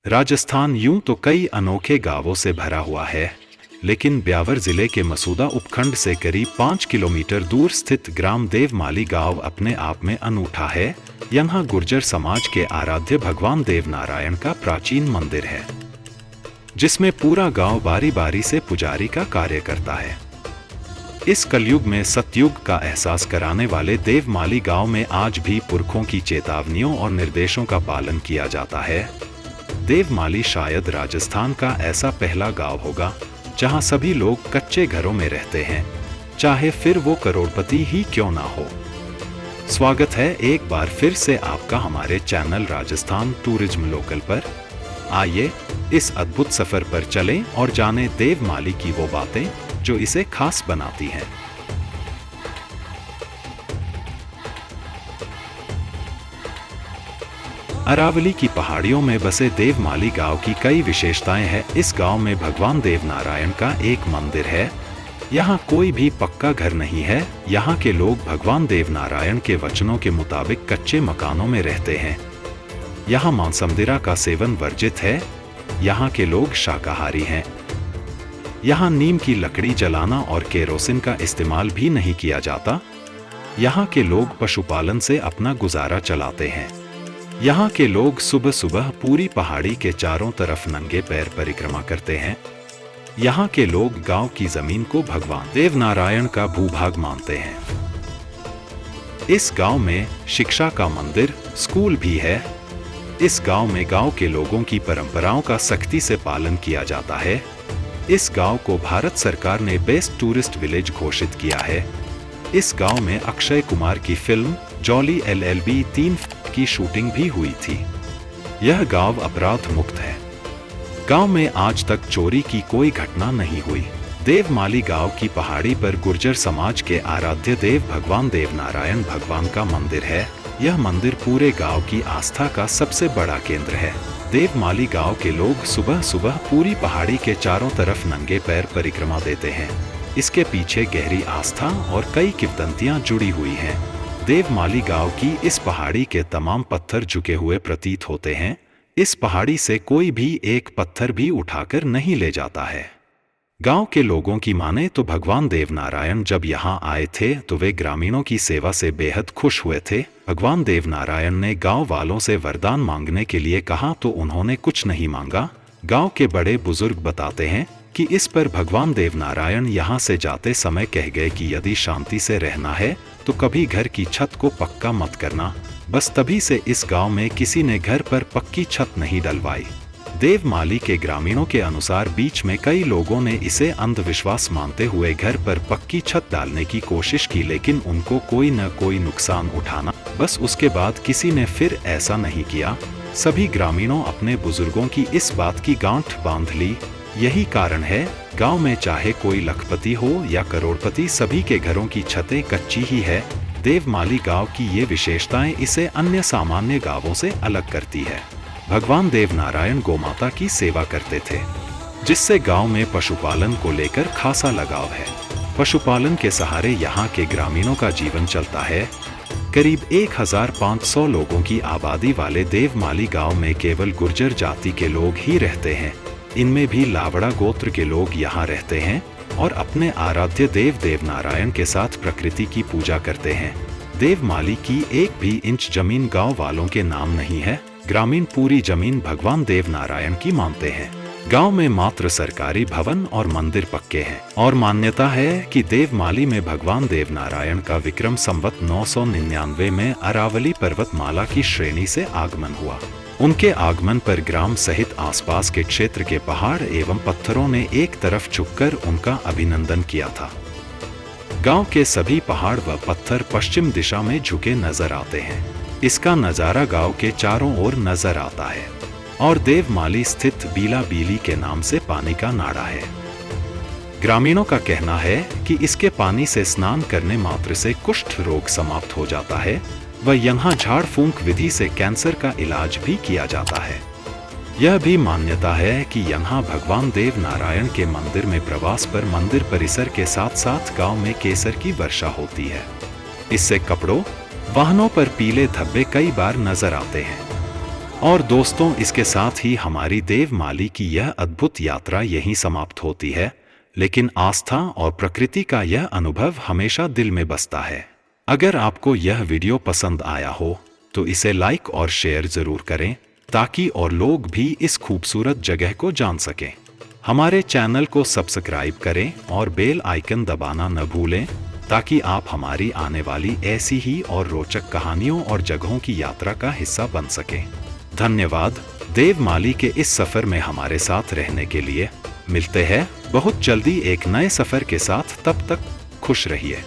राजस्थान यूं तो कई अनोखे गांवों से भरा हुआ है, लेकिन ब्यावर जिले के मसूदा उपखंड से करीब 5 किलोमीटर दूर स्थित ग्राम देवमाली गांव अपने आप में अनूठा है। यहाँ गुर्जर समाज के आराध्य भगवान देवनारायण का प्राचीन मंदिर है, जिसमें पूरा गांव बारी बारी से पुजारी का कार्य करता है। इस कलयुग में सतयुग का एहसास कराने वाले देवमाली गांव में आज भी पुरखों की चेतावनियों और निर्देशों का पालन किया जाता है। देवमाली शायद राजस्थान का ऐसा पहला गांव होगा जहां सभी लोग कच्चे घरों में रहते हैं, चाहे फिर वो करोड़पति ही क्यों ना हो। स्वागत है एक बार फिर से आपका हमारे चैनल राजस्थान टूरिज्म लोकल पर। आइए इस अद्भुत सफर पर चलें और जानें देवमाली की वो बातें जो इसे खास बनाती हैं। अरावली की पहाड़ियों में बसे देवमाली गांव की कई विशेषताएं हैं। इस गांव में भगवान देवनारायण का एक मंदिर है। यहाँ कोई भी पक्का घर नहीं है। यहाँ के लोग भगवान देवनारायण के वचनों के मुताबिक कच्चे मकानों में रहते हैं। यहाँ मांसमदिरा का सेवन वर्जित है। यहाँ के लोग शाकाहारी हैं। यहाँ नीम की लकड़ी जलाना और केरोसिन का इस्तेमाल भी नहीं किया जाता। यहाँ के लोग पशुपालन से अपना गुजारा चलाते हैं। यहाँ के लोग सुबह सुबह पूरी पहाड़ी के चारों तरफ नंगे पैर परिक्रमा करते हैं। यहाँ के लोग गांव की जमीन को भगवान देवनारायण का भूभाग मानते हैं। इस गांव में शिक्षा का मंदिर, स्कूल भी है। इस गांव में गांव के लोगों की परंपराओं का सख्ती से पालन किया जाता है। इस गांव को भारत सरकार ने बेस्ट टूरिस्ट विलेज घोषित किया है। इस गांव में अक्षय कुमार की फिल्म जॉली LLB 3 की शूटिंग भी हुई थी। यह गांव अपराध मुक्त है। गांव में आज तक चोरी की कोई घटना नहीं हुई। देवमाली गांव की पहाड़ी पर गुर्जर समाज के आराध्य देव भगवान देवनारायण भगवान का मंदिर है। यह मंदिर पूरे गांव की आस्था का सबसे बड़ा केंद्र है। देवमाली गांव के लोग सुबह सुबह पूरी पहाड़ी के चारों तरफ नंगे पैर परिक्रमा देते हैं। इसके पीछे गहरी आस्था और कई किंवदंतियां जुड़ी हुई हैं। देवमाली गांव की इस पहाड़ी के तमाम पत्थर झुके हुए प्रतीत होते हैं। इस पहाड़ी से कोई भी एक पत्थर भी उठाकर नहीं ले जाता है। गांव के लोगों की माने तो भगवान देवनारायण जब यहाँ आए थे तो वे ग्रामीणों की सेवा से बेहद खुश हुए थे। भगवान देवनारायण ने गांव वालों से वरदान मांगने के लिए कहा तो उन्होंने कुछ नहीं मांगा। गांव के बड़े बुजुर्ग बताते हैं कि इस पर भगवान देवनारायण यहाँ से जाते समय कह गए कि यदि शांति से रहना है तो कभी घर की छत को पक्का मत करना। बस तभी से इस गांव में किसी ने घर पर पक्की छत नहीं डलवाई। देवमाली के ग्रामीणों के अनुसार बीच में कई लोगों ने इसे अंधविश्वास मानते हुए घर पर पक्की छत डालने की कोशिश की, लेकिन उनको कोई न कोई नुकसान उठाना। बस उसके बाद किसी ने फिर ऐसा नहीं किया। सभी ग्रामीणों अपने बुजुर्गों की इस बात की गांठ बांध ली। यही कारण है गांव में चाहे कोई लखपति हो या करोड़पति, सभी के घरों की छतें कच्ची ही है। देवमाली गांव की ये विशेषताएं इसे अन्य सामान्य गांवों से अलग करती है। भगवान देवनारायण गोमाता की सेवा करते थे, जिससे गांव में पशुपालन को लेकर खासा लगाव है। पशुपालन के सहारे यहाँ के ग्रामीणों का जीवन चलता है। करीब 1500 लोगों की आबादी वाले देवमाली गांव में केवल गुर्जर जाति के लोग ही रहते हैं। इनमें भी लावड़ा गोत्र के लोग यहाँ रहते हैं और अपने आराध्य देव देवनारायण के साथ प्रकृति की पूजा करते हैं। देवमाली की एक भी इंच जमीन गांव वालों के नाम नहीं है। ग्रामीण पूरी जमीन भगवान देवनारायण की मानते हैं। गांव में मात्र सरकारी भवन और मंदिर पक्के हैं और मान्यता है कि देवमाली में भगवान देवनारायण का विक्रम संवत 999 में अरावली पर्वतमाला की श्रेणी से आगमन हुआ। उनके आगमन पर ग्राम सहित आसपास के क्षेत्र के पहाड़ एवं पत्थरों ने एक तरफ झुककर उनका अभिनंदन किया था। गांव के सभी पहाड़ व पत्थर पश्चिम दिशा में झुके नजर आते हैं। इसका नजारा गांव के चारों ओर नजर आता है और देवमाली स्थित बीला बीली के नाम से पानी का नाड़ा है। ग्रामीणों का कहना है कि इसके पानी से स्नान करने मात्र से कुष्ठ रोग समाप्त हो जाता है व यहाँ झाड़ फूंक विधि से कैंसर का इलाज भी किया जाता है। यह भी मान्यता है कि यहाँ भगवान देवनारायण के मंदिर में प्रवास पर मंदिर परिसर के साथ साथ गांव में केसर की वर्षा होती है। इससे कपड़ों, वाहनों पर पीले धब्बे कई बार नजर आते हैं और दोस्तों, इसके साथ ही हमारी देवमाली की यह अद्भुत यात्रा यहीं समाप्त होती है, लेकिन आस्था और प्रकृति का यह अनुभव हमेशा दिल में बसता है। अगर आपको यह वीडियो पसंद आया हो तो इसे लाइक और शेयर जरूर करें, ताकि और लोग भी इस खूबसूरत जगह को जान सकें। हमारे चैनल को सब्सक्राइब करें और बेल आइकन दबाना न भूलें, ताकि आप हमारी आने वाली ऐसी ही और रोचक कहानियों और जगहों की यात्रा का हिस्सा बन सकें। धन्यवाद देवमाली के इस सफर में हमारे साथ रहने के लिए। मिलते हैं बहुत जल्दी एक नए सफर के साथ, तब तक खुश रहिए।